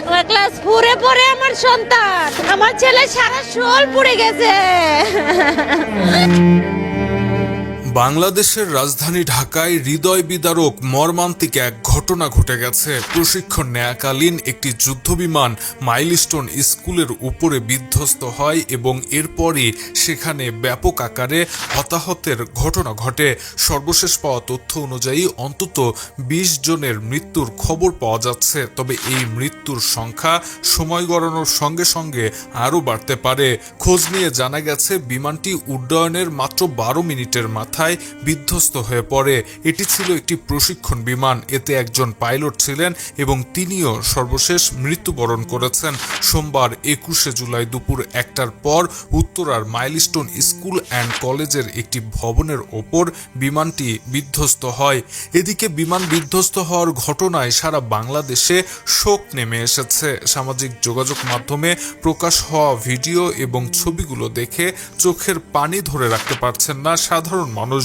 Class 4-এ পড়ে আমার সন্তান, আমার ছেলে সারা শোল পুড়ে গেছে। বাংলাদেশের রাজধানী ঢাকায় হৃদয় বিদারক মর্মান্তিক এক ঘটনা ঘটে গেছে। প্রশিক্ষণ নেয়াকালীন একটি যুদ্ধবিমান মাইলস্টোন স্কুলের উপরে বিধ্বস্ত হয় এবং এরপরই সেখানে ব্যাপক আকারে হতাহতের ঘটনা ঘটে। সর্বশেষ পাওয়া তথ্য অনুযায়ী অন্তত 20 জনের মৃত্যুর খবর পাওয়া যাচ্ছে। তবে এই মৃত্যুর সংখ্যা সময় গড়ানোর সঙ্গে সঙ্গে আরও বাড়তে পারে। খোঁজ নিয়ে জানা গেছে বিমানটি উড্ডয়নের মাত্র 12 মিনিটের মাথায় বিধ্বস্ত হয়ে পড়ে। এটি ছিল একটি প্রশিক্ষণ বিমান। এতে একজন পাইলট ছিলেন এবং তিনিও সর্বশেষ মৃত্যুবরণ করেছেন। সোমবার 21শে জুলাই দুপুর 1টার পর উত্তরার মাইলস্টোন স্কুল অ্যান্ড কলেজের একটি ভবনের ওপর বিমানটি বিধ্বস্ত হয়। এদিকে বিমান বিধ্বস্ত হওয়ার ঘটনায় সারা বাংলাদেশে শোক নেমে এসেছে। সামাজিক যোগাযোগ মাধ্যমে প্রকাশ হওয়া ভিডিও এবং ছবিগুলো দেখে চোখের পানি ধরে রাখতে পারছেন না সাধারণ মানুষজন।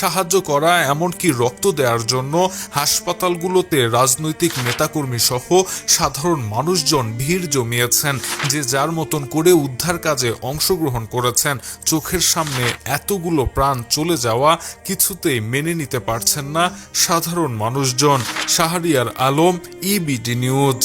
সাহায্য করা, এমনকি রক্ত দেওয়ার জন্য হাসপাতালগুলোতে রাজনৈতিক নেতাকর্মী সহ সাধারণ মানুষজন ভিড় জমিয়েছেন, যে যার মতন করে উদ্ধার কাজে অংশগ্রহণ করেছেন। চোখের সামনে এতগুলো প্রাণ চলে যাওয়া কিছুতেই মেনে নিতে পারছেন না সাধারণ মানুষজন। Shahriar Alam, EBD news.